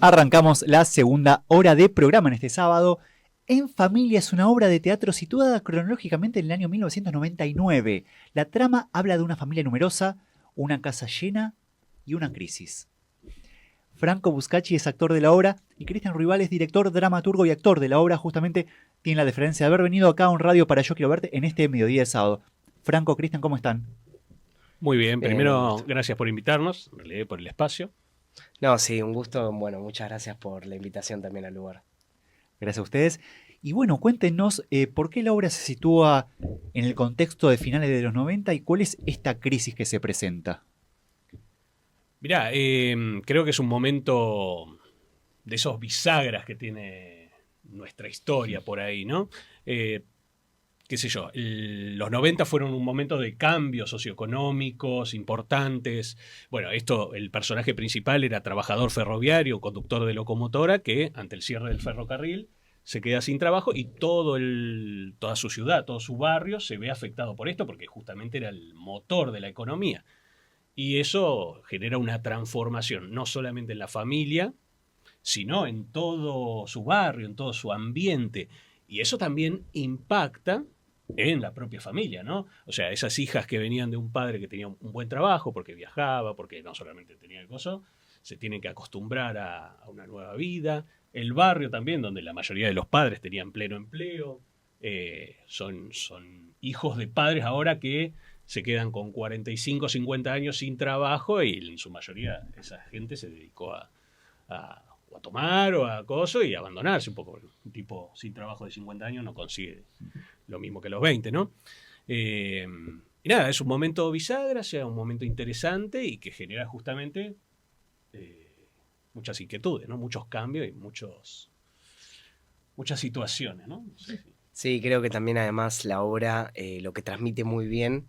Arrancamos la segunda hora de programa en este sábado. En Familia es una obra de teatro situada cronológicamente en el año 1999. La trama habla de una familia numerosa, una casa llena y una crisis. Franco Buscacci es actor de la obra y Cristian Ruibal es director, dramaturgo y actor de la obra. Justamente tiene la deferencia de haber venido acá a un radio para Yo Quiero Verte en este mediodía de sábado. Franco, Cristian, ¿cómo están? Muy bien, primero gracias por invitarnos, en realidad por el espacio. No, sí, un gusto. Bueno, muchas gracias por la invitación también al lugar. Gracias a ustedes. Y bueno, cuéntenos por qué la obra se sitúa en el contexto de finales de los 90 y cuál es esta crisis que se presenta. Mirá, creo que es un momento de esos bisagras que tiene nuestra historia por ahí, ¿no? Qué sé yo, los 90 fueron un momento de cambios socioeconómicos importantes. Bueno, el personaje principal era trabajador ferroviario, conductor de locomotora, que ante el cierre del ferrocarril se queda sin trabajo y toda su ciudad, todo su barrio se ve afectado por esto porque justamente era el motor de la economía. Y eso genera una transformación, no solamente en la familia, sino en todo su barrio, en todo su ambiente. Y eso también impacta en la propia familia, ¿no? O sea, esas hijas que venían de un padre que tenía un buen trabajo, porque viajaba, porque no solamente tenía el coso, se tienen que acostumbrar a una nueva vida. El barrio también, donde la mayoría de los padres tenían pleno empleo. Son hijos de padres ahora que se quedan con 45, 50 años sin trabajo y en su mayoría esa gente se dedicó a tomar o a acoso y a abandonarse un poco. Un tipo sin trabajo de 50 años no consigue lo mismo que los 20, ¿no? Y nada, es un momento bisagra, o sea, un momento interesante y que genera justamente muchas inquietudes, ¿no? Muchos cambios y muchas situaciones, ¿no? Sí, creo que también además la obra lo que transmite muy bien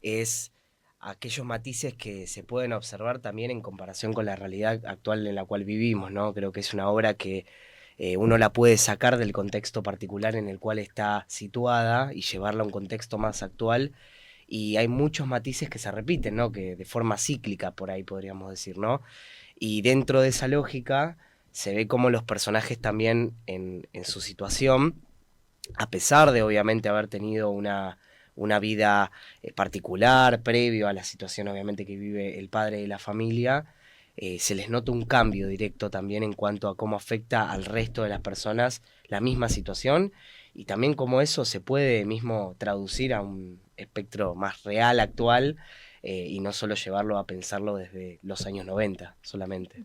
es aquellos matices que se pueden observar también en comparación con la realidad actual en la cual vivimos, ¿no? Creo que es una obra que uno la puede sacar del contexto particular en el cual está situada y llevarla a un contexto más actual. Y hay muchos matices que se repiten, ¿no? Que de forma cíclica, por ahí podríamos decir, ¿no? Y dentro de esa lógica se ve cómo los personajes también en su situación, a pesar de obviamente haber tenido una vida particular, previo a la situación obviamente que vive el padre de la familia, se les nota un cambio directo también en cuanto a cómo afecta al resto de las personas la misma situación y también cómo eso se puede mismo traducir a un espectro más real, actual, y no solo llevarlo a pensarlo desde los años 90 solamente.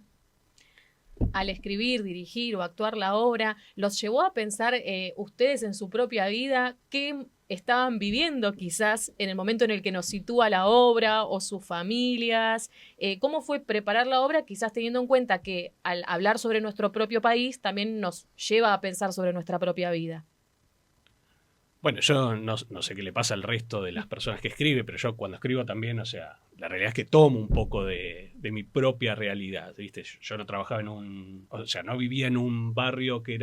Al escribir, dirigir o actuar la obra, ¿los llevó a pensar ustedes en su propia vida qué estaban viviendo quizás en el momento en el que nos sitúa la obra o sus familias? ¿Cómo fue preparar la obra quizás teniendo en cuenta que al hablar sobre nuestro propio país también nos lleva a pensar sobre nuestra propia vida? Bueno, yo no sé qué le pasa al resto de las personas que escribe, pero yo cuando escribo también, o sea, la realidad es que tomo un poco de mi propia realidad, ¿viste? Yo no trabajaba o sea, no vivía en un barrio que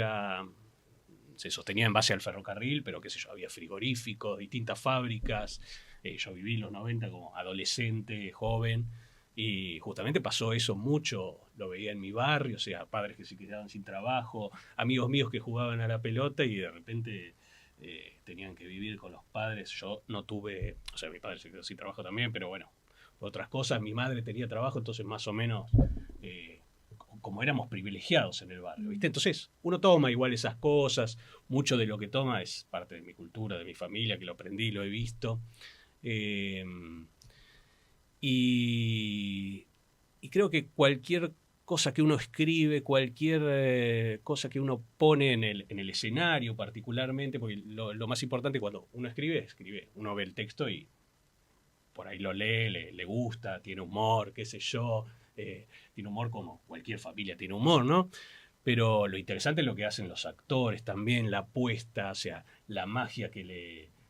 se sostenía en base al ferrocarril, pero qué sé yo, había frigoríficos, distintas fábricas. Yo viví los 90 como adolescente, joven, y justamente pasó eso mucho, lo veía en mi barrio, o sea, padres que se quedaban sin trabajo, amigos míos que jugaban a la pelota y de repente tenían que vivir con los padres. Yo no tuve, o sea, mi padre se quedó sin trabajo también, pero bueno, otras cosas. Mi madre tenía trabajo, entonces más o menos como éramos privilegiados en el barrio, ¿viste? Entonces uno toma igual esas cosas, mucho de lo que toma es parte de mi cultura, de mi familia, que lo aprendí, lo he visto. Y creo que cualquier cosa que uno escribe, cualquier cosa que uno pone en el escenario particularmente, porque lo más importante cuando uno escribe, uno ve el texto y por ahí lo lee, le gusta, tiene humor, qué sé yo, tiene humor como cualquier familia tiene humor, ¿no? Pero lo interesante es lo que hacen los actores también, la apuesta, o sea, la magia que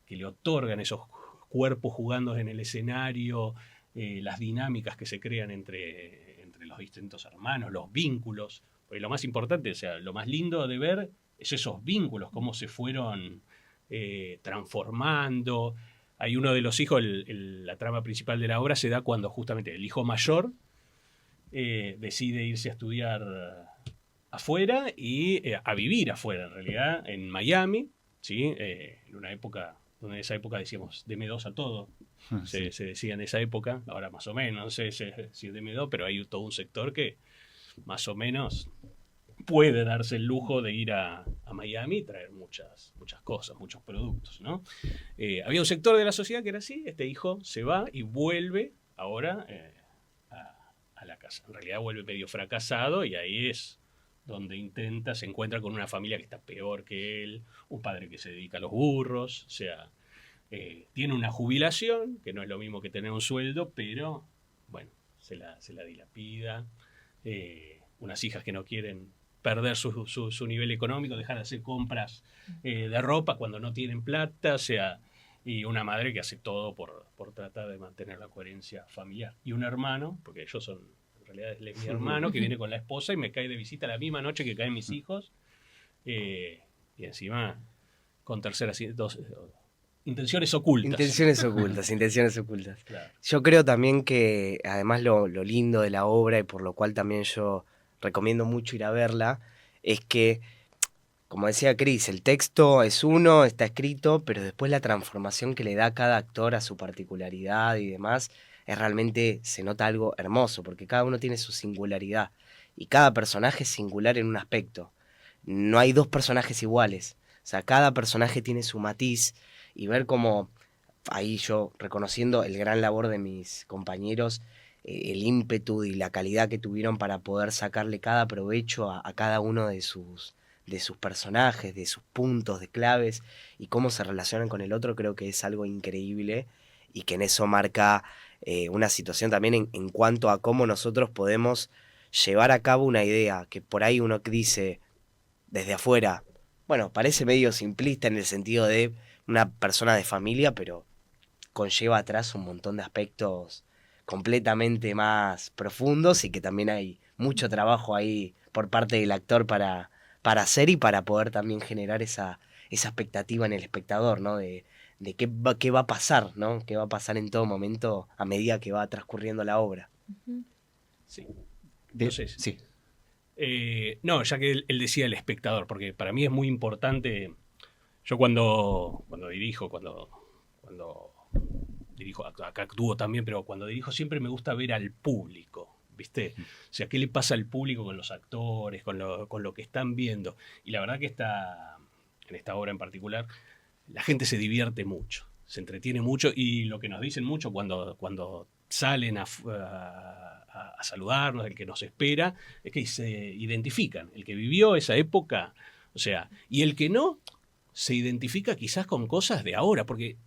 le otorgan esos cuerpos jugando en el escenario, las dinámicas que se crean entre los distintos hermanos, los vínculos. Porque lo más importante, o sea, lo más lindo de ver es esos vínculos, cómo se fueron transformando. Hay uno de los hijos, la trama principal de la obra se da cuando justamente el hijo mayor decide irse a estudiar afuera y a vivir afuera, en realidad, en Miami, ¿sí? En una época, donde en esa época decíamos DM2 a todo, Sí. se decía en esa época, ahora más o menos, no sé si es DM2, pero hay todo un sector que más o menos puede darse el lujo de ir a Miami y traer muchas cosas, muchos productos, ¿no? Había un sector de la sociedad que era así, este hijo se va y vuelve ahora a la casa. En realidad vuelve medio fracasado y ahí es donde se encuentra con una familia que está peor que él, un padre que se dedica a los burros, o sea, tiene una jubilación, que no es lo mismo que tener un sueldo, pero bueno, se la dilapida, unas hijas que no quieren perder su nivel económico, dejar de hacer compras de ropa cuando no tienen plata, o sea, y una madre que hace todo por tratar de mantener la coherencia familiar. Y un hermano, porque ellos son, en realidad es mi hermano, que viene con la esposa y me cae de visita la misma noche que caen mis hijos, y encima con intenciones ocultas. Intenciones ocultas. Claro. Yo creo también que, además, lo lindo de la obra, y por lo cual también yo recomiendo mucho ir a verla, es que, como decía Cris, el texto es uno, está escrito, pero después la transformación que le da cada actor a su particularidad y demás, es realmente, se nota algo hermoso, porque cada uno tiene su singularidad, y cada personaje es singular en un aspecto. No hay dos personajes iguales, o sea, cada personaje tiene su matiz, y ver cómo, ahí yo reconociendo el gran labor de mis compañeros, el ímpetu y la calidad que tuvieron para poder sacarle cada provecho a cada uno de sus personajes, de sus puntos, de claves, y cómo se relacionan con el otro, creo que es algo increíble, y que en eso marca una situación también en cuanto a cómo nosotros podemos llevar a cabo una idea que por ahí uno dice desde afuera, bueno, parece medio simplista en el sentido de una persona de familia, pero conlleva atrás un montón de aspectos completamente más profundos, y que también hay mucho trabajo ahí por parte del actor para hacer, y para poder también generar esa expectativa en el espectador, ¿no? De qué va a pasar, ¿no? Qué va a pasar en todo momento a medida que va transcurriendo la obra. Sí. Sí. No, ya que él decía el espectador, porque para mí es muy importante. Yo cuando dirijo, cuando dirijo, acá actúo también, pero cuando dirijo siempre me gusta ver al público, ¿viste? O sea, ¿qué le pasa al público con los actores, con lo que están viendo? Y la verdad que en esta obra en particular, la gente se divierte mucho, se entretiene mucho, y lo que nos dicen mucho cuando salen a saludarnos, el que nos espera, es que se identifican, el que vivió esa época, o sea, y el que no, se identifica quizás con cosas de ahora, porque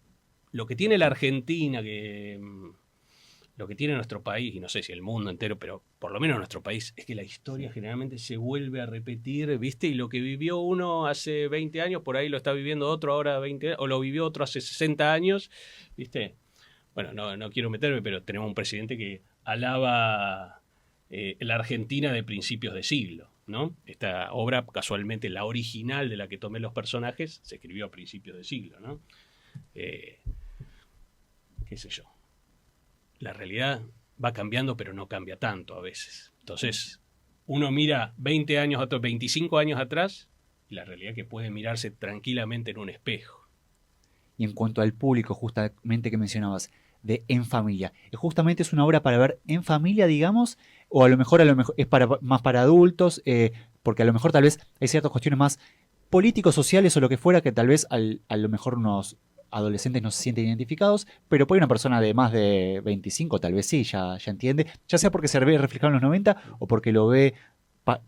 lo que tiene la Argentina, lo que tiene nuestro país, y no sé si el mundo entero, pero por lo menos nuestro país, es que la historia generalmente se vuelve a repetir, ¿viste? Y lo que vivió uno hace 20 años, por ahí lo está viviendo otro ahora 20 o lo vivió otro hace 60 años, ¿viste? Bueno, no quiero meterme, pero tenemos un presidente que alaba la Argentina de principios de siglo, ¿no? Esta obra, casualmente la original de la que tomé los personajes, se escribió a principios de siglo, ¿no? Qué sé yo. La realidad va cambiando, pero no cambia tanto a veces. Entonces, uno mira 20 años atrás, 25 años atrás, y la realidad que puede mirarse tranquilamente en un espejo. Y en cuanto al público, justamente que mencionabas, de En Familia, justamente es una obra para ver en familia, digamos, o a lo mejor es más para adultos, porque a lo mejor tal vez hay ciertas cuestiones más políticos, sociales o lo que fuera, que tal vez a lo mejor unos adolescentes no se sienten identificados, pero puede una persona de más de 25 tal vez sí, ya entiende, ya sea porque se ve reflejado en los 90 o porque lo ve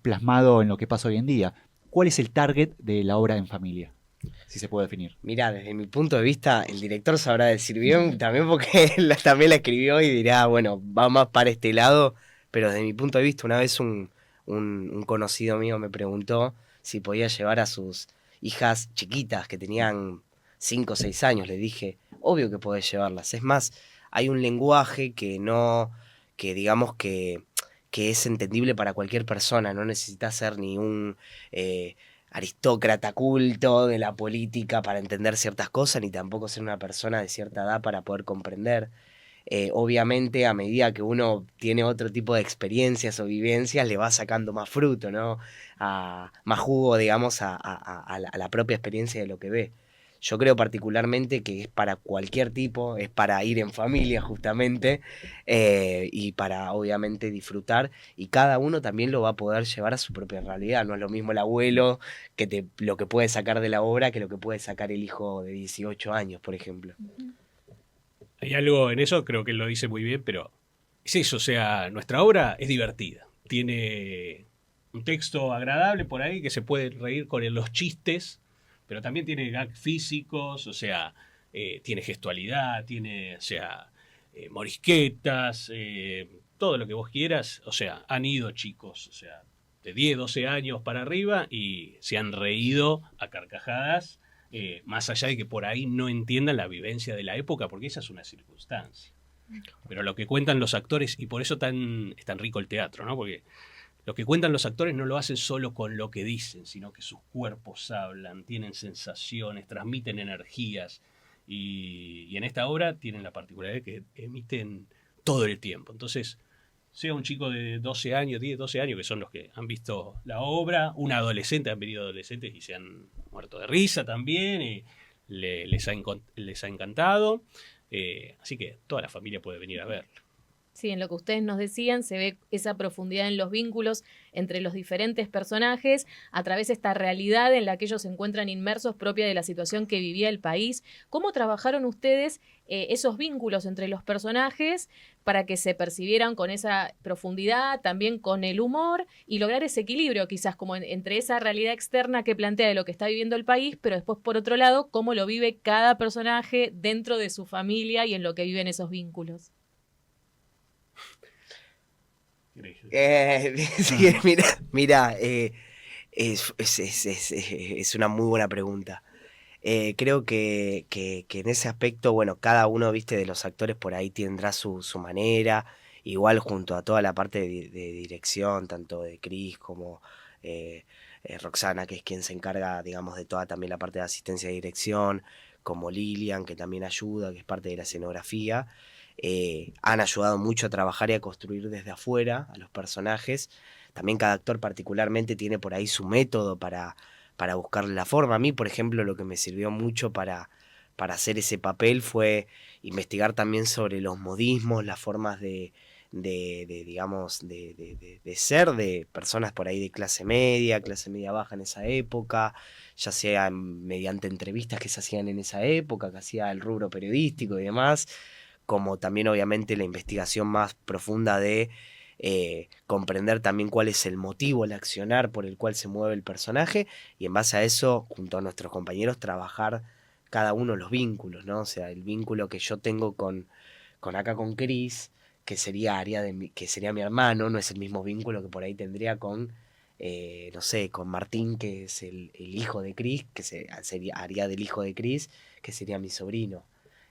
plasmado en lo que pasa hoy en día. ¿Cuál es el target de la obra En Familia? Si se puede definir. Mirá, desde mi punto de vista, el director sabrá decir bien, también porque él también la escribió y dirá, bueno, va más para este lado, pero desde mi punto de vista, una vez un conocido mío me preguntó si podía llevar a sus hijas chiquitas que tenían 5 o 6 años. Le dije, obvio que podés llevarlas. Es más, hay un lenguaje que digamos que es entendible para cualquier persona, no necesitas ser ni un aristócrata culto de la política para entender ciertas cosas, ni tampoco ser una persona de cierta edad para poder comprender. Obviamente, a medida que uno tiene otro tipo de experiencias o vivencias, le va sacando más fruto, ¿no? Más jugo, digamos, a la propia experiencia de lo que ve. Yo creo particularmente que es para cualquier tipo, es para ir en familia justamente, y para obviamente disfrutar, y cada uno también lo va a poder llevar a su propia realidad. No es lo mismo el abuelo lo que puede sacar de la obra que lo que puede sacar el hijo de 18 años, por ejemplo. Hay algo en eso, creo que él lo dice muy bien, pero es eso, o sea, nuestra obra es divertida. Tiene un texto agradable por ahí que se puede reír con los chistes, pero también tiene gags físicos, o sea, tiene gestualidad, tiene, o sea, morisquetas, todo lo que vos quieras. O sea, han ido chicos, o sea, de 10, 12 años para arriba y se han reído a carcajadas, más allá de que por ahí no entiendan la vivencia de la época, porque esa es una circunstancia. Pero lo que cuentan los actores, y por eso es tan rico el teatro, ¿no? Porque lo que cuentan los actores no lo hacen solo con lo que dicen, sino que sus cuerpos hablan, tienen sensaciones, transmiten energías. Y en esta obra tienen la particularidad de que emiten todo el tiempo. Entonces, sea un chico de 12 años, 10, 12 años, que son los que han visto la obra, un adolescente, han venido adolescentes y se han muerto de risa también, y les ha encantado. Así que toda la familia puede venir a verlo. Sí, en lo que ustedes nos decían se ve esa profundidad en los vínculos entre los diferentes personajes a través de esta realidad en la que ellos se encuentran inmersos propia de la situación que vivía el país. ¿Cómo trabajaron ustedes esos vínculos entre los personajes para que se percibieran con esa profundidad, también con el humor y lograr ese equilibrio quizás como entre esa realidad externa que plantea de lo que está viviendo el país, pero después por otro lado cómo lo vive cada personaje dentro de su familia y en lo que viven esos vínculos? Sí, mira, es una muy buena pregunta. Creo que en ese aspecto, bueno, cada uno, viste, de los actores por ahí tendrá su manera, igual junto a toda la parte de dirección, tanto de Cris como Roxana, que es quien se encarga, digamos, de toda también la parte de asistencia de dirección, como Lilian, que también ayuda, que es parte de la escenografía. Han ayudado mucho a trabajar y a construir desde afuera a los personajes. También cada actor particularmente tiene por ahí su método para buscarle la forma. A mí, por ejemplo, lo que me sirvió mucho para hacer ese papel fue investigar también sobre los modismos, las formas digamos, de ser de personas por ahí de clase media baja en esa época, ya sea mediante entrevistas que se hacían en esa época, que hacía el rubro periodístico y demás, como también obviamente la investigación más profunda de comprender también cuál es el motivo, el accionar por el cual se mueve el personaje, y en base a eso, junto a nuestros compañeros, trabajar cada uno los vínculos, ¿no? O sea, el vínculo que yo tengo con Cris, que sería que sería mi hermano, no es el mismo vínculo que por ahí tendría con, no sé, con Martín, que es el hijo de Cris, que haría del hijo de Cris, que sería mi sobrino.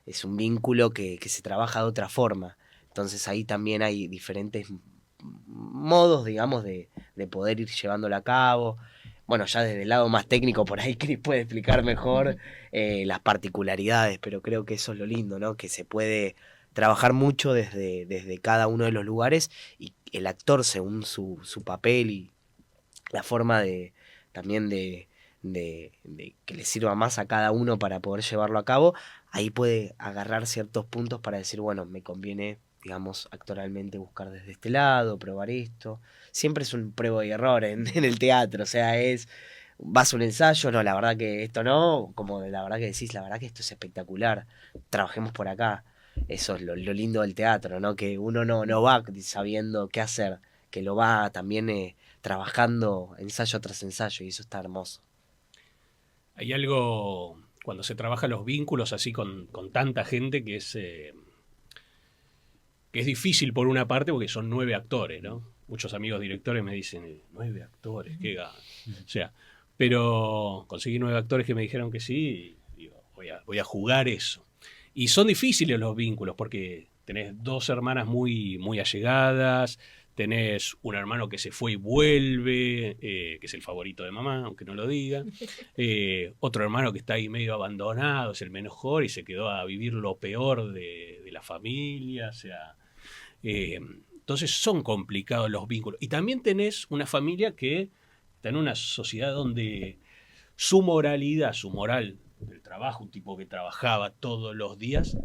Es un vínculo que se trabaja de otra forma. Entonces ahí también hay diferentes modos, digamos, de poder ir llevándolo a cabo. Bueno, ya desde el lado más técnico, por ahí Cris puede explicar mejor las particularidades, pero creo que eso es lo lindo, ¿no? Que se puede trabajar mucho desde cada uno de los lugares, y el actor, según su papel y la forma también de que le sirva más a cada uno para poder llevarlo a cabo, ahí puede agarrar ciertos puntos para decir, bueno, me conviene, digamos, actoralmente buscar desde este lado, probar esto. Siempre es un prueba y error en el teatro, o sea, vas a un ensayo, no, la verdad que esto no, como la verdad que decís, la verdad que esto es espectacular, trabajemos por acá. Eso es lo lindo del teatro, ¿no? Que uno no va sabiendo qué hacer, que lo va también trabajando ensayo tras ensayo, y eso está hermoso. Hay algo cuando se trabaja los vínculos así con tanta gente que es difícil por una parte porque son 9 actores, ¿no? Muchos amigos directores me dicen, 9 actores, qué gana. O sea, pero conseguí 9 actores que me dijeron que sí, y digo, voy a jugar eso. Y son difíciles los vínculos porque tenés 2 hermanas muy, muy allegadas, tenés un hermano que se fue y vuelve, que es el favorito de mamá, aunque no lo diga. Otro hermano que está ahí medio abandonado, es el menor y se quedó a vivir lo peor de de la familia, o sea... entonces son complicados los vínculos. Y también tenés una familia que está en una sociedad donde su moralidad, su moral del trabajo, un tipo que trabajaba todos los días,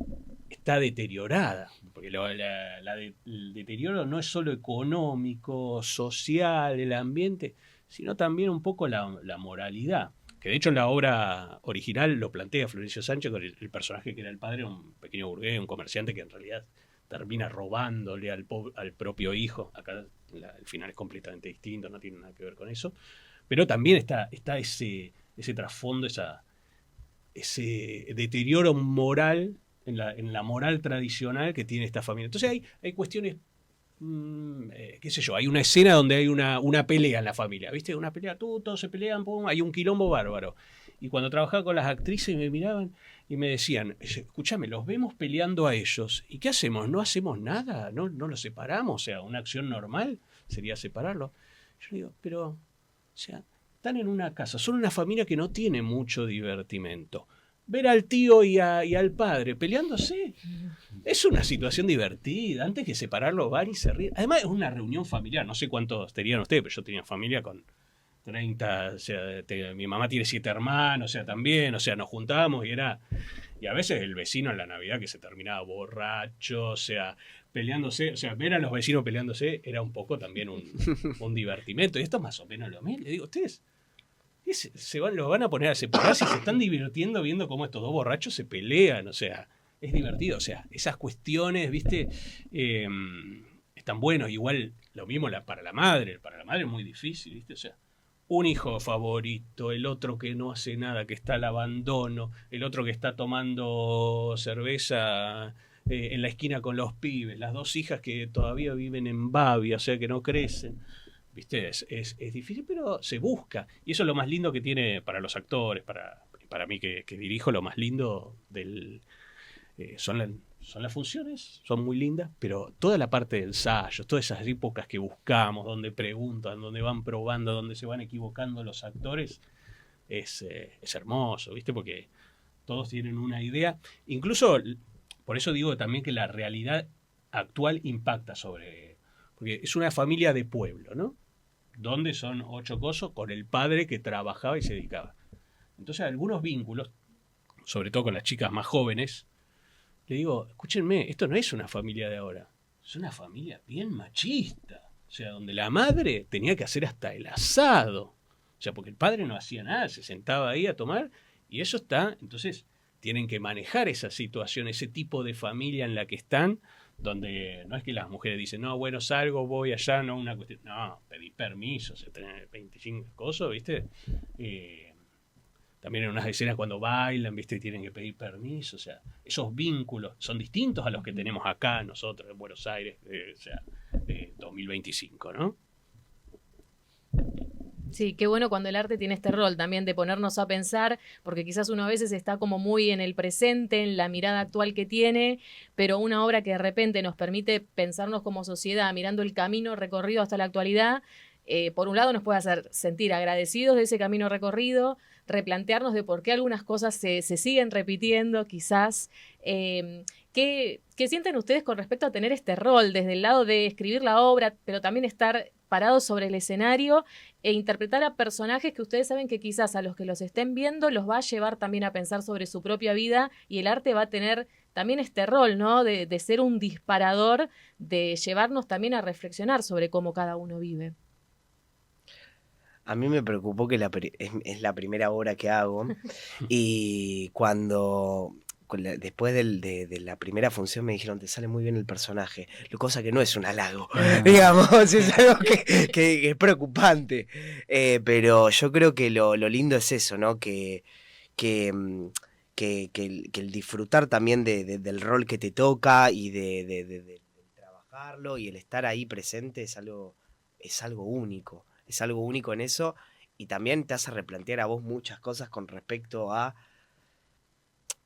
está deteriorada. Porque el deterioro no es solo económico, social, el ambiente, sino también un poco la moralidad. Que de hecho en la obra original lo plantea Florencio Sánchez con el personaje que era el padre, un pequeño burgués, un comerciante que en realidad termina robándole al propio hijo. Acá el final es completamente distinto, no tiene nada que ver con eso. Pero también está ese trasfondo, ese deterioro moral en la moral tradicional que tiene esta familia. Entonces hay cuestiones, qué sé yo, hay una escena donde hay una pelea en la familia, ¿viste? Una pelea, todos se pelean, pum, hay un quilombo bárbaro. Y cuando trabajaba con las actrices me miraban y me decían, escúchame, los vemos peleando a ellos. ¿Y qué hacemos? ¿No hacemos nada? ¿No los separamos? O sea, una acción normal sería separarlos. Yo digo, pero, o sea, están en una casa, son una familia que no tiene mucho divertimento. Ver al tío y al padre peleándose es una situación divertida. Antes que separarlos van y se ríen. Además es una reunión familiar. No sé cuántos tenían ustedes, pero yo tenía familia con 30, o sea, mi mamá tiene 7 hermanos, o sea, también, o sea, nos juntábamos y a veces el vecino en la Navidad que se terminaba borracho, o sea, peleándose, o sea, ver a los vecinos peleándose era un poco también un divertimento. Y esto es más o menos lo mismo. Le digo, ustedes los van a poner a separar si se están divirtiendo viendo cómo estos dos borrachos se pelean, o sea, es divertido, o sea, esas cuestiones, ¿viste? Están buenos, igual lo mismo para la madre es muy difícil, ¿viste? O sea, un hijo favorito, el otro que no hace nada, que está al abandono, el otro que está tomando cerveza en la esquina con los pibes, las dos hijas que todavía viven en Babia, o sea, que no crecen. ¿Viste? Es difícil, pero se busca. Y eso es lo más lindo que tiene para los actores, para mí que dirijo, lo más lindo son las funciones, son muy lindas, pero toda la parte de ensayos, todas esas épocas que buscamos, donde preguntan, donde van probando, donde se van equivocando los actores, es hermoso, ¿viste? Porque todos tienen una idea. Incluso, por eso digo también que la realidad actual impacta porque es una familia de pueblo, ¿no? Donde son 8 cosos con el padre que trabajaba y se dedicaba. Entonces algunos vínculos, sobre todo con las chicas más jóvenes, le digo, escúchenme, esto no es una familia de ahora, es una familia bien machista. O sea, donde la madre tenía que hacer hasta el asado. O sea, porque el padre no hacía nada, se sentaba ahí a tomar y eso está. Entonces tienen que manejar esa situación, ese tipo de familia en la que están, donde no es que las mujeres dicen, no, bueno, salgo, voy allá, no una cuestión. No, pedí permiso, o sea, tener 25 cosas, ¿viste? También en unas escenas cuando bailan, ¿viste? Tienen que pedir permiso, o sea, esos vínculos son distintos a los que tenemos acá nosotros en Buenos Aires, o sea, 2025, ¿no? Sí, qué bueno cuando el arte tiene este rol también de ponernos a pensar, porque quizás uno a veces está como muy en el presente, en la mirada actual que tiene, pero una obra que de repente nos permite pensarnos como sociedad, mirando el camino recorrido hasta la actualidad, por un lado nos puede hacer sentir agradecidos de ese camino recorrido, replantearnos de por qué algunas cosas se siguen repitiendo, quizás. ¿Qué sienten ustedes con respecto a tener este rol desde el lado de escribir la obra, pero también estar parados sobre el escenario e interpretar a personajes que ustedes saben que quizás a los que los estén viendo los va a llevar también a pensar sobre su propia vida y el arte va a tener también este rol, ¿no? De ser un disparador, de llevarnos también a reflexionar sobre cómo cada uno vive? A mí me preocupó que es la primera obra que hago y después de la primera función me dijeron, te sale muy bien el personaje, cosa que no es un halago, digamos, es algo que es preocupante, pero yo creo que lo lindo es eso, ¿no? Que el disfrutar también del rol que te toca y de trabajarlo y el estar ahí presente es algo único. Es algo único en eso y también te hace replantear a vos muchas cosas con respecto a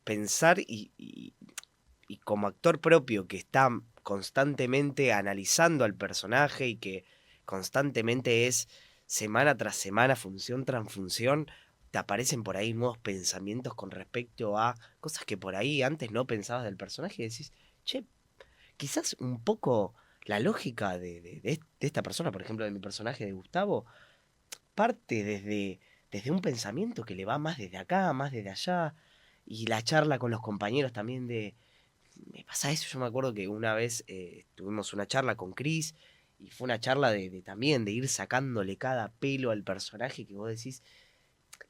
pensar y como actor propio que está constantemente analizando al personaje y que constantemente es semana tras semana, función tras función, te aparecen por ahí nuevos pensamientos con respecto a cosas que por ahí antes no pensabas del personaje y decís, che, quizás un poco la lógica de esta persona, por ejemplo, de mi personaje de Gustavo, parte desde un pensamiento que le va más desde acá, más desde allá, y la charla con los compañeros también me pasa eso. Yo me acuerdo que una vez tuvimos una charla con Chris, y fue una charla también de ir sacándole cada pelo al personaje, que vos decís,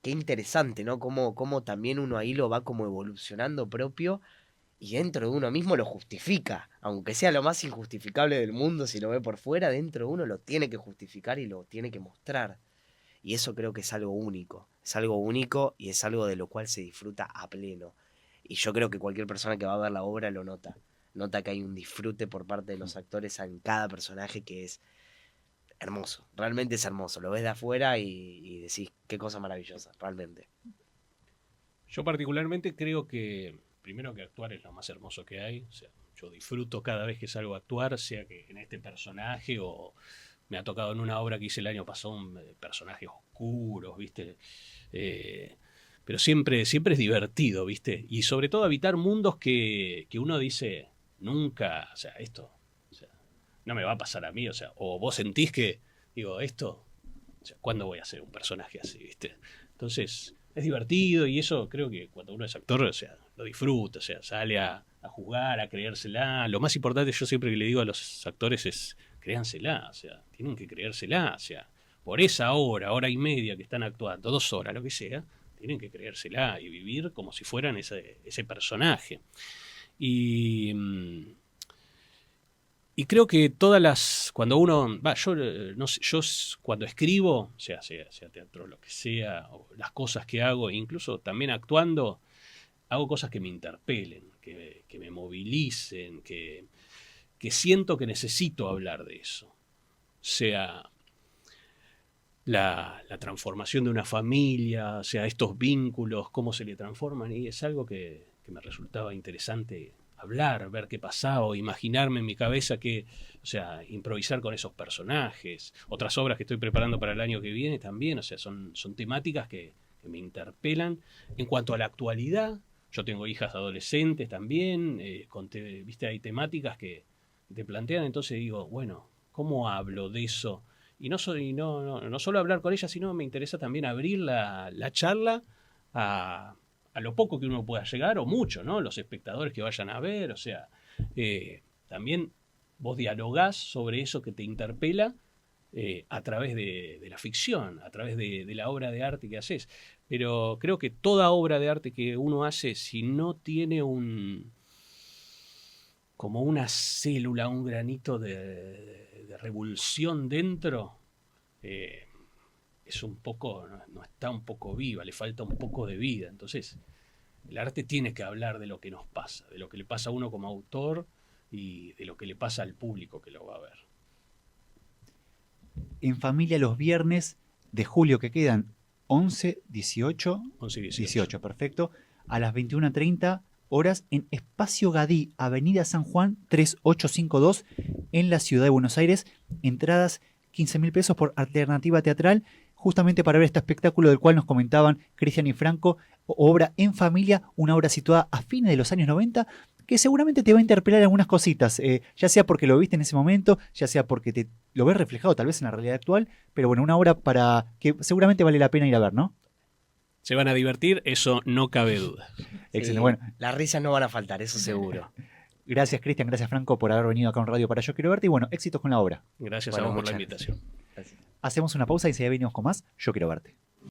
qué interesante, ¿no? Cómo también uno ahí lo va como evolucionando propio, y dentro de uno mismo lo justifica, aunque sea lo más injustificable del mundo, si lo ve por fuera, dentro de uno lo tiene que justificar y lo tiene que mostrar. Y eso creo que es algo único y es algo de lo cual se disfruta a pleno. Y yo creo que cualquier persona que va a ver la obra lo nota. Nota que hay un disfrute por parte de los actores en cada personaje que es hermoso. Realmente es hermoso. Lo ves de afuera y decís, qué cosa maravillosa, realmente. Yo particularmente creo que, primero, que actuar es lo más hermoso que hay. O sea, yo disfruto cada vez que salgo a actuar, sea que en este personaje o me ha tocado en una obra que hice el año pasado personajes oscuros, ¿viste? Pero siempre es divertido, ¿viste? Y sobre todo habitar mundos que uno dice, nunca, o sea, esto, o sea, no me va a pasar a mí, o sea, o vos sentís que, digo, esto, o sea, ¿cuándo voy a ser un personaje así, ¿viste? Entonces, es divertido y eso creo que cuando uno es actor, o sea, lo disfruta, o sea, sale a jugar, a creérsela. Lo más importante, yo siempre que le digo a los actores es, créansela, o sea, tienen que creérsela, o sea, por esa hora y media que están actuando, 2 horas, lo que sea, tienen que creérsela y vivir como si fueran ese personaje. Y creo que cuando uno, yo no sé, yo cuando escribo, sea teatro, lo que sea, o las cosas que hago, incluso también actuando, hago cosas que me interpelen, que me movilicen, que siento que necesito hablar de eso. Sea la transformación de una familia, sea estos vínculos, cómo se le transforman, y es algo que me resultaba interesante hablar, ver qué pasaba, o imaginarme en mi cabeza o sea, improvisar con esos personajes. Otras obras que estoy preparando para el año que viene también, o sea, son temáticas que me interpelan. En cuanto a la actualidad, yo tengo hijas adolescentes también, viste, hay temáticas que te plantean, entonces digo, bueno, ¿cómo hablo de eso? Y no solo hablar con ellas, sino me interesa también abrir la charla a lo poco que uno pueda llegar, o mucho, ¿no? Los espectadores que vayan a ver, o sea, también vos dialogás sobre eso que te interpela a través de la ficción, a través de la obra de arte que haces. Pero creo que toda obra de arte que uno hace, si no tiene como una célula, un granito de revulsión dentro, es un poco, no está un poco viva, le falta un poco de vida. Entonces, el arte tiene que hablar de lo que nos pasa, de lo que le pasa a uno como autor y de lo que le pasa al público que lo va a ver. En Familia los viernes de julio que quedan 11, 18, 11 y 18, perfecto, a las 21:30 horas en Espacio Gadí, Avenida San Juan 3852 en la ciudad de Buenos Aires. Entradas 15.000 pesos por alternativa teatral, justamente para ver este espectáculo del cual nos comentaban Cristian y Franco, obra En Familia, una obra situada a fines de los años 90, que seguramente te va a interpelar algunas cositas, ya sea porque lo viste en ese momento, ya sea porque te lo ves reflejado tal vez en la realidad actual, pero bueno, una obra para que seguramente vale la pena ir a ver, ¿no? Se van a divertir, eso no cabe duda. Excelente, Sí, bueno. las risas no van a faltar, eso seguro. Gracias, Cristian, gracias, Franco, por haber venido acá a un radio para Yo Quiero Verte, y bueno, éxitos con la obra. Gracias Bueno, a vos por la muchas invitación. Gracias. Hacemos una pausa y enseguida venimos con más Yo Quiero Verte.